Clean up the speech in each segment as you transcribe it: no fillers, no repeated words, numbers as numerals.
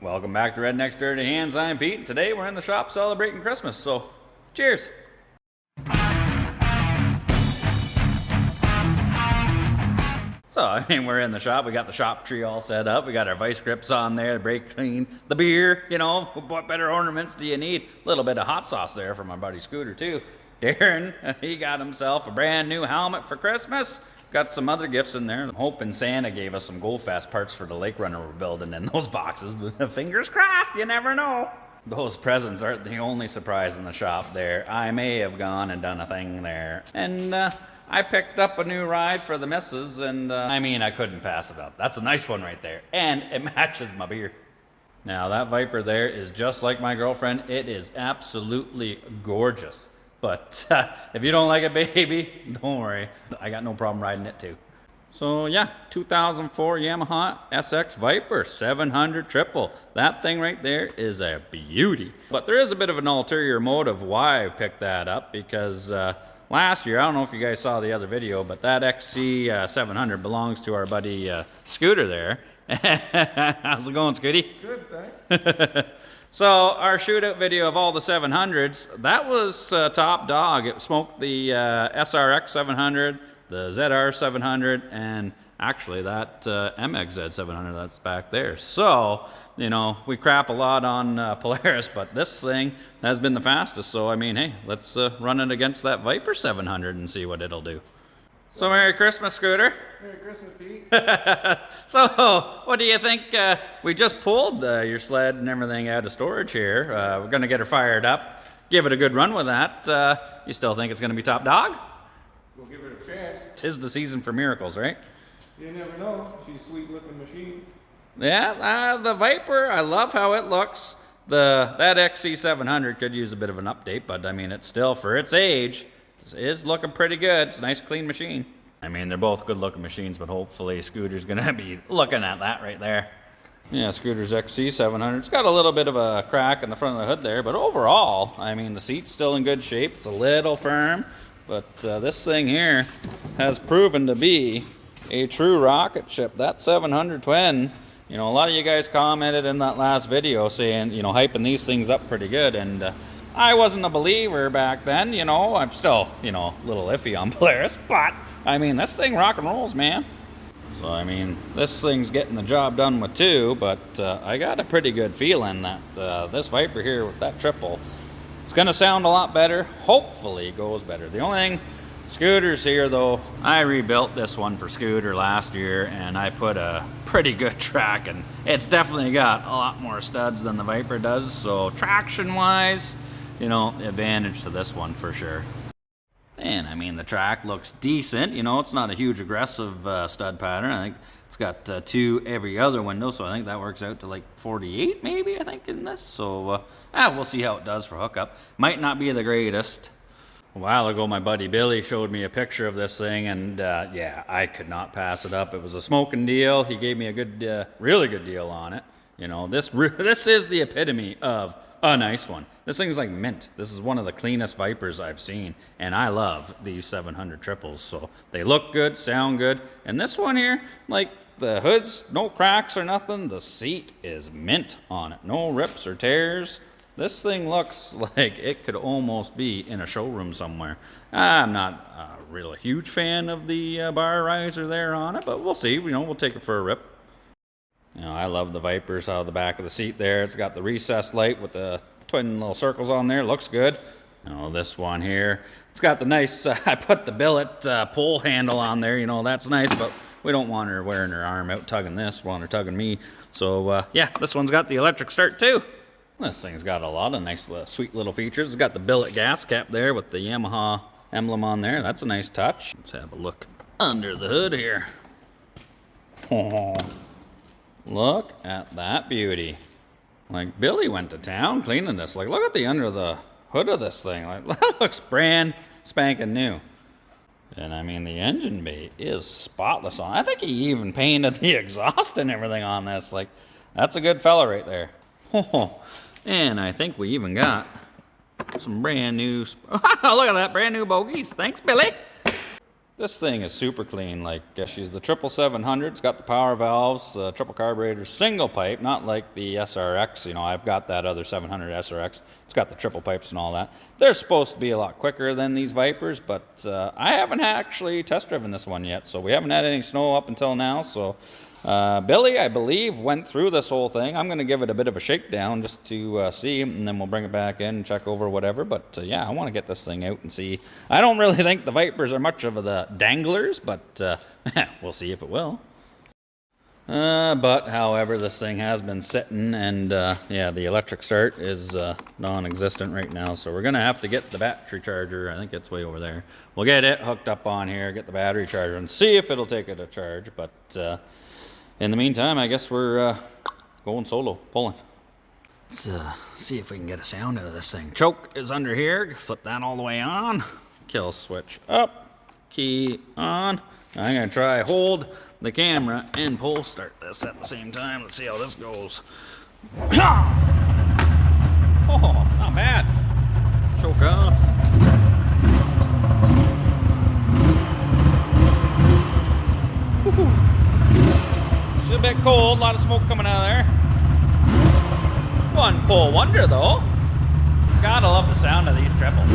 Welcome back to Redneck's Dirty Hands. I'm Pete. Today we're in the shop celebrating Christmas, so cheers. So, we're in the shop. We got the shop tree all set up. We got our vice grips on there to break clean the beer. What better ornaments do you need? A little bit of hot sauce there from my buddy Scooter, too. Darren, he got himself a brand new helmet for Christmas. Got some other gifts in there. I'm hoping Santa gave us some Go Fast parts for the lake runner we're building in those boxes. Fingers crossed, you never know. Those presents aren't the only surprise in the shop there. I may have gone and done a thing there. And I picked up a new ride for the missus, and I couldn't pass it up. That's a nice one right there. And it matches my beer. Now that Viper there is just like my girlfriend. It is absolutely gorgeous. But if you don't like it, baby, don't worry. I got no problem riding it too. So yeah, 2004 Yamaha SX Viper 700 triple. That thing right there is a beauty. But there is a bit of an ulterior motive why I picked that up, because last year, I don't know if you guys saw the other video, but that XC 700 belongs to our buddy Scooter there. How's it going, Scooty? Good, thanks. So our shootout video of all the 700s, that was top dog. It smoked the SRX 700, the ZR 700, and actually that MXZ 700 that's back there. So, we crap a lot on Polaris, but this thing has been the fastest. So, hey, let's run it against that Viper 700 and see what it'll do. So, Merry Christmas, Scooter. Merry Christmas, Pete. So, what do you think? We just pulled your sled and everything out of storage here. We're going to get her fired up, give it a good run with that. You still think it's going to be top dog? We'll give it a chance. 'Tis the season for miracles, right? You never know. She's a sweet-looking machine. Yeah, the Viper, I love how it looks. That XC700 could use a bit of an update, but it's still, for its age, is looking pretty good. It's a nice, clean machine. They're both good-looking machines, but hopefully Scooter's going to be looking at that right there. Yeah, Scooter's XC700. It's got a little bit of a crack in the front of the hood there, but overall, the seat's still in good shape. It's a little firm, but this thing here has proven to be a true rocket ship. That 700 twin, a lot of you guys commented in that last video saying, hyping these things up pretty good, and I wasn't a believer back then, I'm still, a little iffy on Polaris, but, this thing rock and rolls, man. So, this thing's getting the job done with two, but I got a pretty good feeling that this Viper here with that triple, it's going to sound a lot better. Hopefully it goes better. The only thing, Scooter's here, though. I rebuilt this one for Scooter last year, and I put a pretty good track, and it's definitely got a lot more studs than the Viper does, so traction-wise, advantage to this one for sure. And the track looks decent. It's not a huge aggressive stud pattern. I think it's got two every other window, so I think that works out to like 48 maybe, in this. So we'll see how it does for hookup. Might not be the greatest. A while ago, my buddy Billy showed me a picture of this thing, and yeah, I could not pass it up. It was a smoking deal. He gave me a good, really good deal on it. This is the epitome of a nice one. This thing's like mint. This is one of the cleanest Vipers I've seen, and I love these 700 triples. So they look good, sound good, and this one here, like the hood's no cracks or nothing. The seat is mint on it, no rips or tears. This thing looks like it could almost be in a showroom somewhere. I'm not a real huge fan of the bar riser there on it, but we'll see. We'll take it for a rip. I love the Vipers out of the back of the seat there. It's got the recessed light with the twin little circles on there. Looks good. This one here, it's got the nice, I put the billet pull handle on there. That's nice, but we don't want her wearing her arm out tugging this. We want her tugging me. So, yeah, this one's got the electric start too. This thing's got a lot of nice, sweet little features. It's got the billet gas cap there with the Yamaha emblem on there. That's a nice touch. Let's have a look under the hood here. Oh. Look at that beauty. Like, Billy went to town cleaning this. Like, look at the under the hood of this thing. Like, that looks brand spanking new. And the engine bay is spotless on it. I think he even painted the exhaust and everything on this. Like, that's a good fella right there. Oh, and I think we even got some brand new, look at that, brand new bogies. Thanks, Billy. This thing is super clean. Like, she's the 77700. It's got the power valves, triple carburetor, single pipe, not like the SRX. You know, I've got that other 700 SRX. It's got the triple pipes and all that. They're supposed to be a lot quicker than these Vipers, but I haven't actually test driven this one yet, so we haven't had any snow up until now. So Billy, I believe, went through this whole thing. I'm going to give it a bit of a shakedown just to see, and then we'll bring it back in and check over whatever. But yeah, I want to get this thing out and see. I don't really think the Vipers are much of the danglers, but we'll see if it will. But however, this thing has been sitting, and yeah, the electric start is non-existent right now, so we're gonna have to get the battery charger. I think it's way over there. We'll get it hooked up on here, get the battery charger, and see if it'll take it to charge. But in the meantime, I guess we're going solo, pulling. Let's see if we can get a sound out of this thing. Choke is under here. Flip that all the way on. Kill switch up. Key on. I'm gonna try hold the camera and pull start this at the same time. Let's see how this goes. Oh, not bad. Choke off. It's a bit cold, a lot of smoke coming out of there. One pull wonder though. Gotta love the sound of these triples.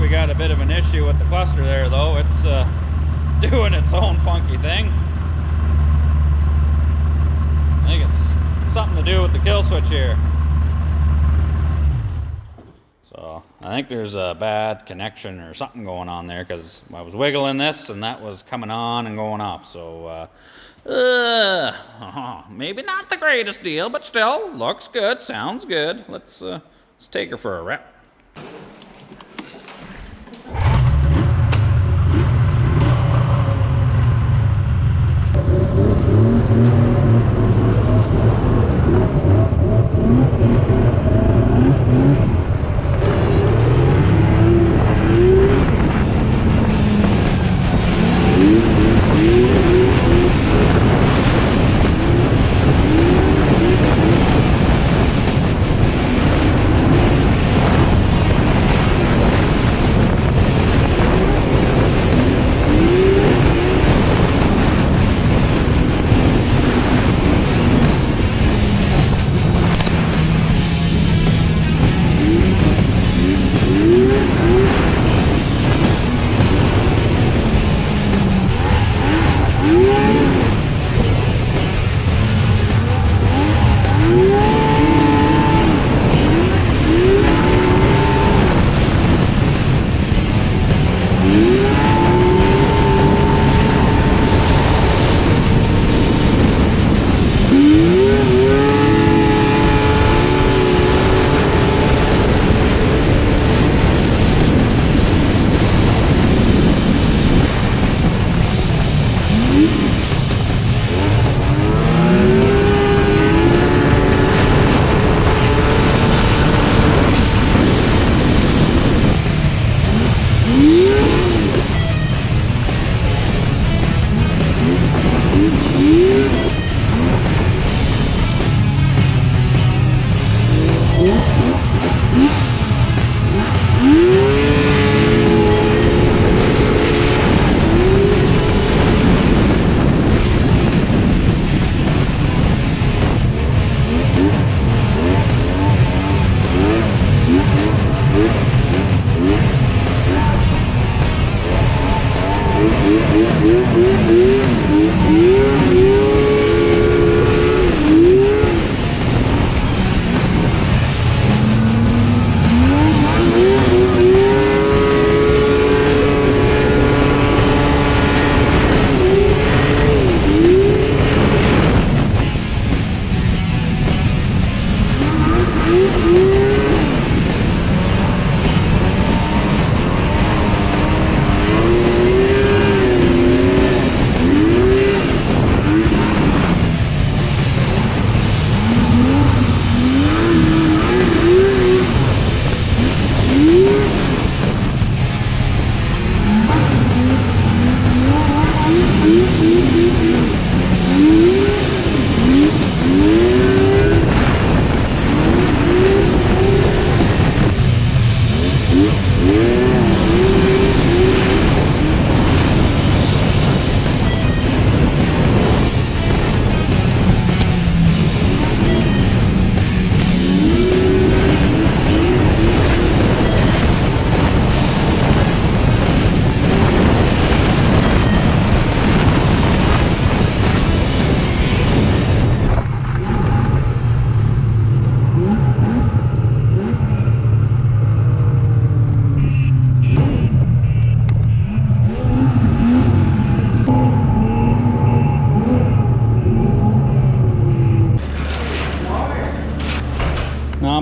We got a bit of an issue with the cluster there though. It's doing its own funky thing. I think it's something to do with the kill switch here. So I think there's a bad connection or something going on there, because I was wiggling this and that was coming on and going off. So maybe not the greatest deal, but still looks good, sounds good. Let's take her for a rep.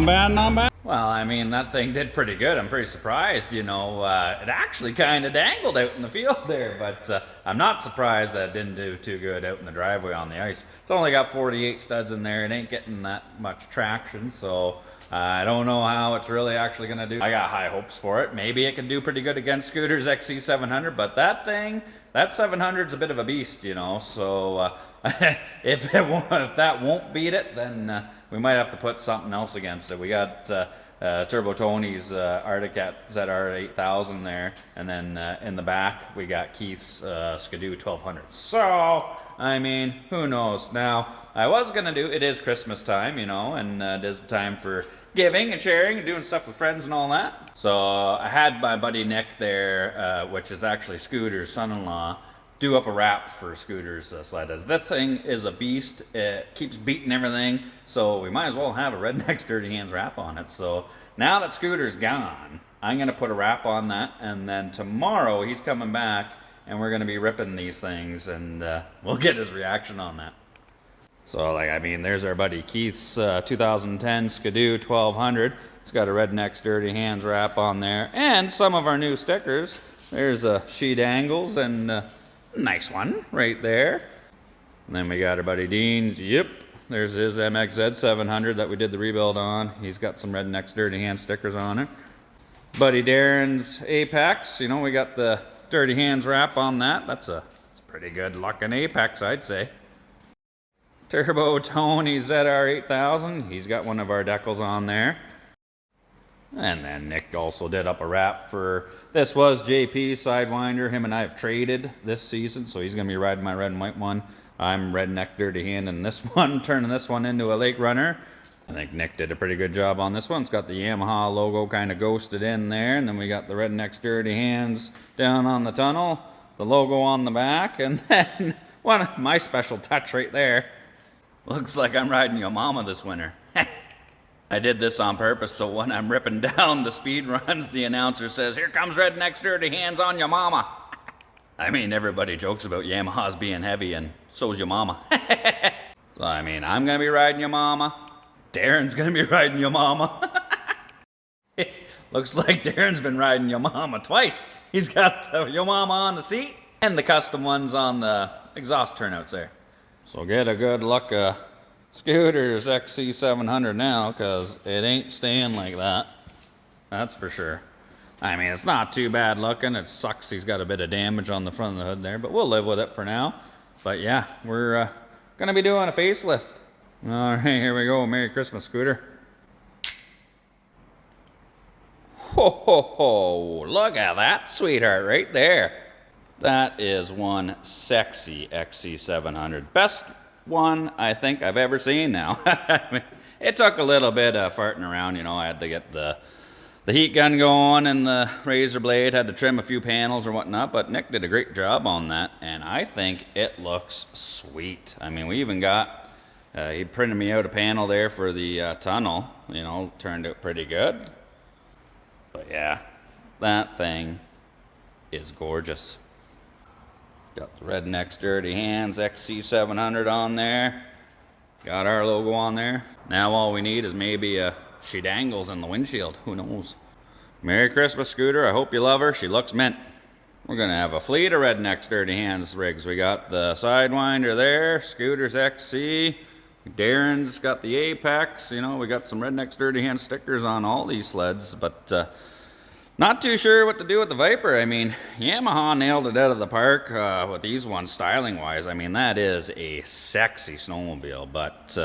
Not bad, not bad. Well, I mean, that thing did pretty good. I'm pretty surprised, you know. It actually kind of dangled out in the field there, but I'm not surprised that it didn't do too good out in the driveway on the ice. It's only got 48 studs in there. It ain't getting that much traction, so I don't know how it's really actually going to do. I got high hopes for it. Maybe it can do pretty good against Scooter's XC700, but that thing, that 700's a bit of a beast, you know, so if that won't beat it, then we might have to put something else against it. We got Turbo Tony's Arctic Cat ZR 8000 there, and then in the back we got Keith's Skidoo 1200. So, I mean, who knows? Now, I was gonna do, it is Christmas time, you know, and it is the time for giving and sharing and doing stuff with friends and all that. So I had my buddy Nick there, which is actually Scooter's son-in-law, do up a wrap for Scooter's sled. That thing is a beast. It keeps beating everything, so we might as well have a Redneck's Dirty Hands wrap on it. So now that Scooter's gone, I'm gonna put a wrap on that, and then tomorrow he's coming back and we're gonna be ripping these things, and we'll get his reaction on that. So, like, I mean, there's our buddy Keith's 2010 Skidoo 1200. It's got a Redneck's Dirty Hands wrap on there, and some of our new stickers. There's a She Dangles and nice one right there. And then we got our buddy Dean's. Yep, there's his MXZ 700 that we did the rebuild on. He's got some Redneck's Dirty Hands stickers on it. Buddy Darren's Apex. You know, we got the Dirty Hands wrap on that. It's a pretty good looking Apex, I'd say. Turbo Tony ZR 8000. He's got one of our decals on there. And then Nick also did up a wrap for, this was JP's Sidewinder. Him and I have traded this season, so he's going to be riding my red and white one. I'm Redneck Dirty Hand in this one, turning this one into a Lake Runner. I think Nick did a pretty good job on this one. It's got the Yamaha logo kind of ghosted in there, and then we got the Redneck's Dirty Hands down on the tunnel, the logo on the back, and then one of my special touch right there. Looks like I'm riding your mama this winter. I did this on purpose, so when I'm ripping down the speed runs, the announcer says, "Here comes Redneck's Dirty Hands on your mama." I mean, everybody jokes about Yamahas being heavy, and so's your mama. So, I mean, I'm gonna be riding your mama. Darren's gonna be riding your mama. Looks like Darren's been riding your mama twice. He's got the your mama on the seat and the custom ones on the exhaust turnouts there. So get a good look at Scooter's XC700 now, because it ain't staying like that. That's for sure. I mean, it's not too bad looking. It sucks he's got a bit of damage on the front of the hood there, but we'll live with it for now. But yeah, we're going to be doing a facelift. All right, here we go. Merry Christmas, Scooter. Ho, ho, ho. Look at that, sweetheart, right there. That is one sexy XC700. Best one I think I've ever seen now. I mean, it took a little bit of farting around, you know. I had to get the heat gun going and the razor blade, had to trim a few panels or whatnot, but Nick did a great job on that, and I think it looks sweet. I mean, we even got, he printed me out a panel there for the tunnel, you know, turned out pretty good. But yeah, that thing is gorgeous. Got the Redneck's Dirty Hands XC700 on there. Got our logo on there. Now all we need is maybe a She Dangles in the windshield. Who knows? Merry Christmas, Scooter. I hope you love her. She looks mint. We're going to have a fleet of Redneck's Dirty Hands rigs. We got the Sidewinder there. Scooter's XC. Darren's got the Apex. You know, we got some Redneck's Dirty Hands stickers on all these sleds. But not too sure what to do with the Viper. I mean, Yamaha nailed it out of the park with these ones styling-wise. I mean, that is a sexy snowmobile. But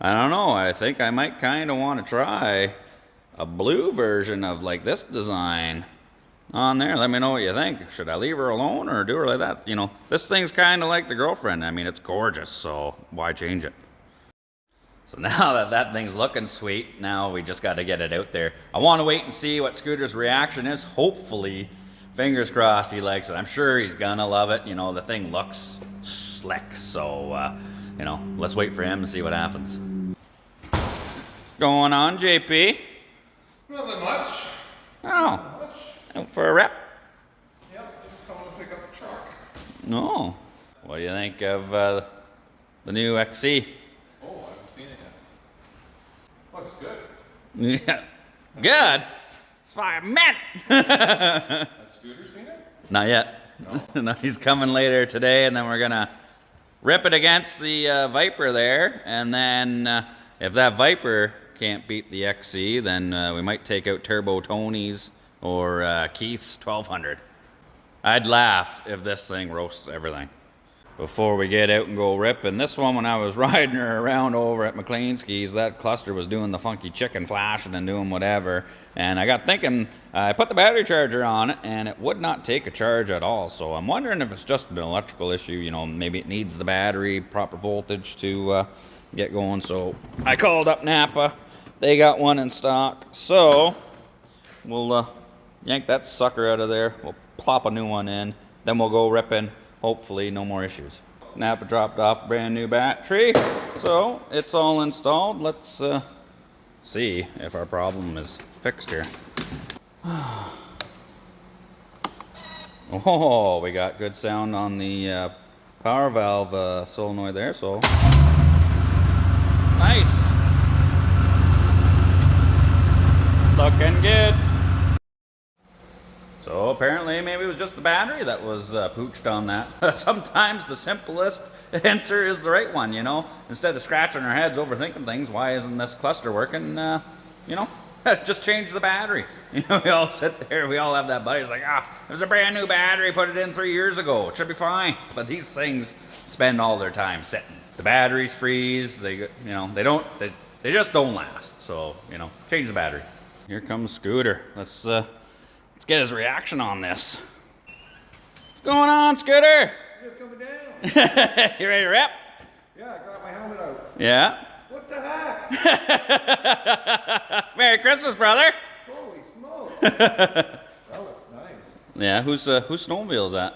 I don't know. I think I might kind of want to try a blue version of, like, this design on there. Let me know what you think. Should I leave her alone or do her like that? You know, this thing's kind of like the girlfriend. I mean, it's gorgeous, so why change it? So now that that thing's looking sweet, now we just got to get it out there. I want to wait and see what Scooter's reaction is. Hopefully, fingers crossed, he likes it. I'm sure he's gonna love it. You know, the thing looks slick, so you know, let's wait for him and see what happens. What's going on, JP? Nothing much. Oh, Not much. out for a rep? Yep, just coming to pick up the truck. No. What do you think of the new XC? Oh, I haven't seen it yet. Looks good. Yeah. Good. It's 5 minutes. Has Scooter seen it? Not yet. No. No, he's coming later today, and then we're gonna rip it against the Viper there, and then if that Viper can't beat the XC, then we might take out Turbo Tony's or Keith's 1200. I'd laugh if this thing roasts everything. Before we get out and go ripping, this one, when I was riding her around over at McLeanski's, that cluster was doing the funky chicken flashing and doing whatever. And I got thinking, I put the battery charger on it and it would not take a charge at all. So I'm wondering if it's just an electrical issue, you know, maybe it needs the battery, proper voltage to get going. So I called up Napa. They got one in stock. So we'll yank that sucker out of there. We'll plop a new one in. Then we'll go ripping. Hopefully no more issues. Napa dropped off a brand new battery, so it's all installed. Let's see if our problem is fixed here. Oh, we got good sound on the power valve solenoid there, so nice. Looking good. So apparently maybe it was just the battery that was pooched on that. Sometimes the simplest answer is the right one, you know. Instead of scratching our heads overthinking things, why isn't this cluster working? You know, just change the battery. You know, we all sit there, we all have that buddy. It's like, there's a brand new battery, put it in 3 years ago. It should be fine. But these things spend all their time sitting. The batteries freeze, they just don't last. So, you know, change the battery. Here comes Scooter. Let's get his reaction on this. What's going on, Scooter? You're coming down. You ready to rip? Yeah, I got my helmet out. Yeah. What the heck? Merry Christmas, brother. Holy smokes. That looks nice. Yeah, whose snowmobile is that?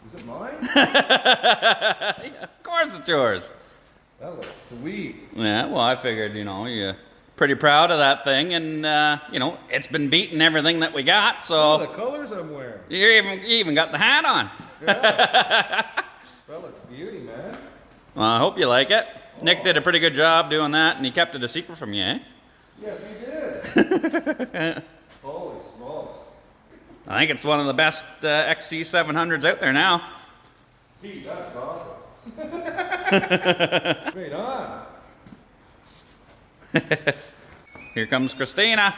Is it mine? Yeah, of course it's yours. That looks sweet. Yeah, well, I figured, you know, you're pretty proud of that thing, and you know, it's been beating everything that we got, so Oh, the colors I'm wearing. you even got the hat on. Yeah. That looks beauty, man. Well, I hope you like it. Nick did a pretty good job doing that, and he kept it a secret from you, eh? Yes, he did. Holy smokes. I think it's one of the best XC700s out there now. Pete, that's awesome. Right on. Here comes Christina.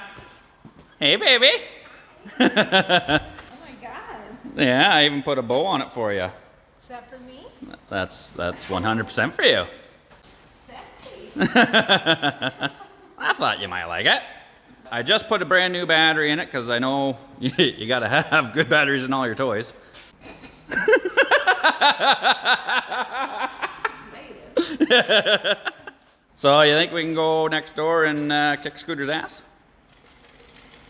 Hey, baby. Oh my god. Yeah, I even put a bow on it for you. Is that for me? That's 100% for you. Sexy. I thought you might like it. I just put a brand new battery in it because I know you gotta have good batteries in all your toys. So you think we can go next door and kick Scooter's ass?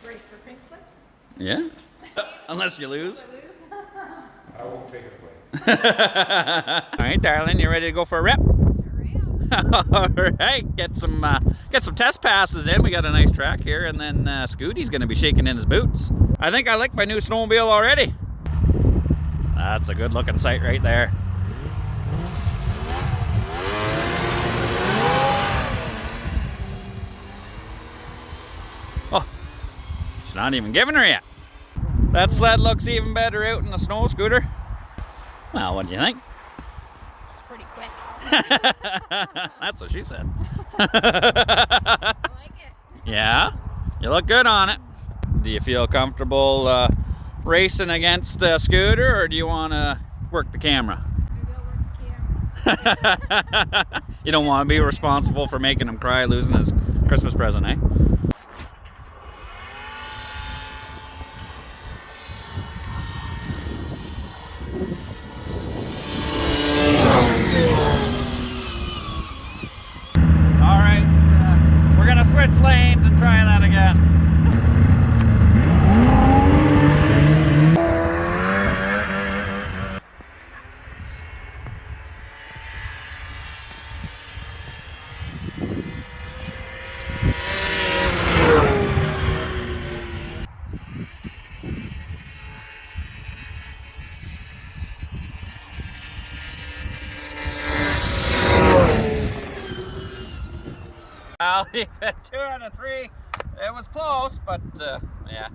Brace for pink slips? Yeah. Unless you lose. I won't take it away. All right, darling, you ready to go for a rip? All right, get some test passes in. We got a nice track here, and then Scooty's gonna be shaking in his boots. I think I like my new snowmobile already. That's a good looking sight right there. Oh, she's not even giving her yet. That sled looks even better out in the snow, Scooter. Well, what do you think? It's pretty quick. That's what she said. I like it. Yeah? You look good on it. Do you feel comfortable racing against Scooter, or do you want to work the camera? Maybe I'll work the camera. You don't want to be responsible for making him cry losing his Christmas present, eh? All right, we're gonna switch lanes and try that again. I'll leave it 2 out of 3. It was close, but yeah.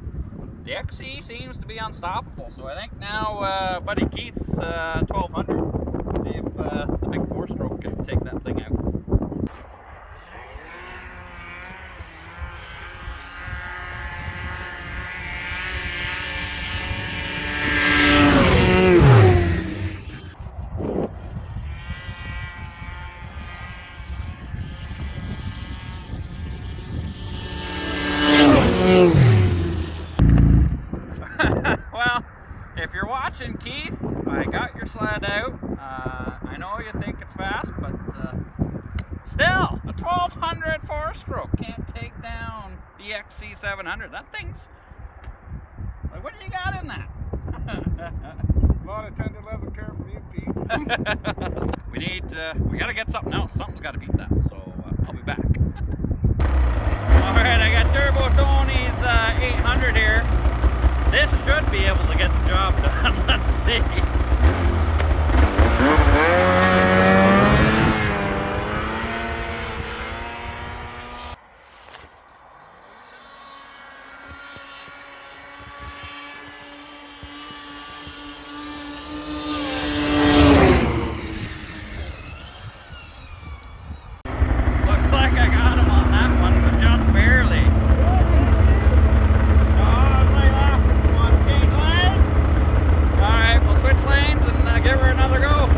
The XE seems to be unstoppable, so I think now Buddy Keith's 1200. See if the big 4-stroke can take that thing out. Well, if you're watching, Keith, I got your sled out. I know you think it's fast, but still, a 1200 4-stroke can't take down the XC700. That thing's like, what do you got in that? A lot of tender love and care from you, Pete. we gotta get something else. Something's gotta beat that. So I'll be back. All right, I got Turbo Tony's 800 here. This should be able to get the job done. Let's see. Looks like I got him on that one, but just barely. Alright, we'll switch lanes and give her another go.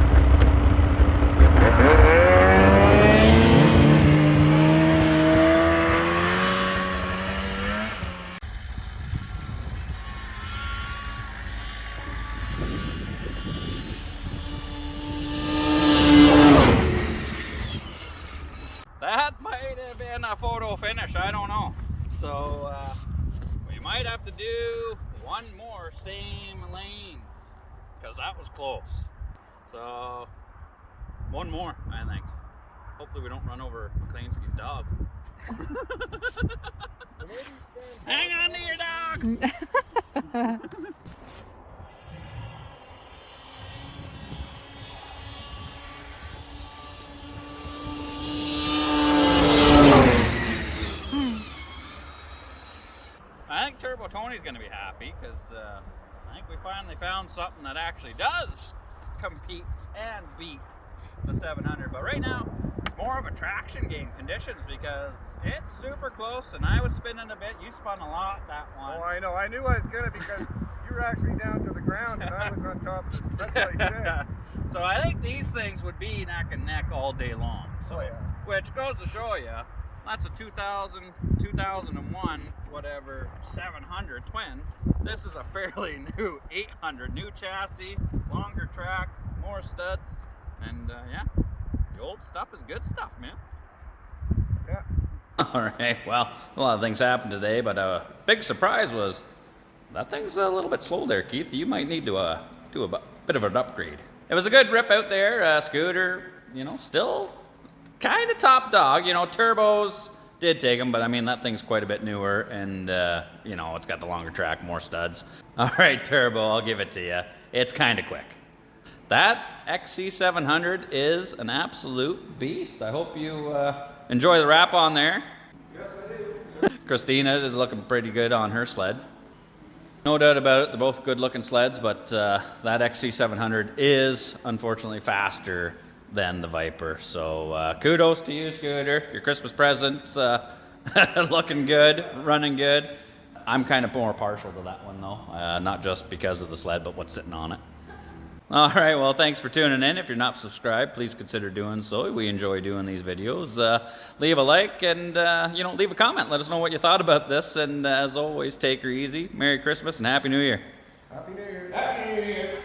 That might have been a photo finish, I don't know. So, we might have to do one more same lanes, because that was close. So, one more, I think. Hopefully we don't run over McLeanski's dog. Hang on to your dog! I think Turbo Tony's going to be happy because I think we finally found something that actually does compete and beat the 700. But right now, it's more of a traction game conditions because it's super close and I was spinning a bit. You spun a lot that one. Oh, I know. I knew I was going to because you were actually down to the ground and I was on top of this. That's what I said. So I think these things would be neck and neck all day long. So, Oh, yeah. Which goes to show you, that's a 2001, whatever, 700 twin. This is a fairly new 800, new chassis, longer track, more studs, and yeah, the old stuff is good stuff, man. Yeah. All right, well, a lot of things happened today, but a big surprise was that thing's a little bit slow there, Keith. You might need to do a bit of an upgrade. It was a good rip out there, scooter, you know, still kind of top dog. You know, turbos did take them, but I mean, that thing's quite a bit newer, and you know, it's got the longer track, more studs. All right, turbo, I'll give it to you. It's kind of quick. That XC700 is an absolute beast. I hope you enjoy the wrap on there. Yes, I do. Christina is looking pretty good on her sled. No doubt about it, they're both good looking sleds, but that XC700 is unfortunately faster than the Viper. So kudos to you, Scooter. Your Christmas present's looking good, running good. I'm kind of more partial to that one though, not just because of the sled, but what's sitting on it. All right, well, thanks for tuning in. If you're not subscribed, please consider doing so. We enjoy doing these videos. Leave a like and, you know, leave a comment. Let us know what you thought about this. And as always, take her easy. Merry Christmas and Happy New Year. Happy New Year. Happy New Year.